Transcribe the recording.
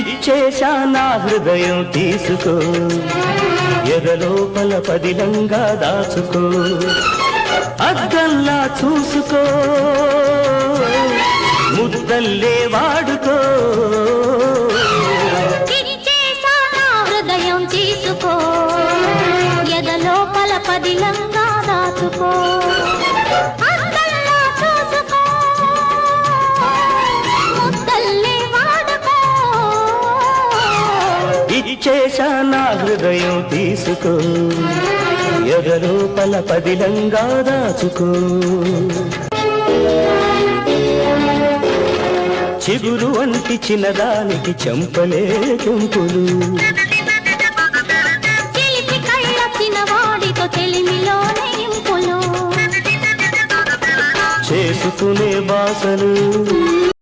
ఇచ్చేశా నా హృదయం తీసుకో, ఎదలోపల పదిలంగా దాచుకో, అద్దంలా చూసుకో, ముద్దల్లే వాడుకో. ఇచ్చేశా నా హృదయం తీసుకో, ఎదలోపల పదిలంగా దాచుకో, అద్దంలా చూసుకో, ముద్దల్లే వాడుకో. ఇచ్చేశా నా హృదయం తీసుకో, ఎదలోపల పదిలంగా దాచుకో. చిగురు వంటి చిన్నదానికి చెంపలే కెంపులు, చిలిపి కళ్ళ చిన్నవాడితో తెలిమిలోనే ఇంపులు, చేసుకునే బాసలు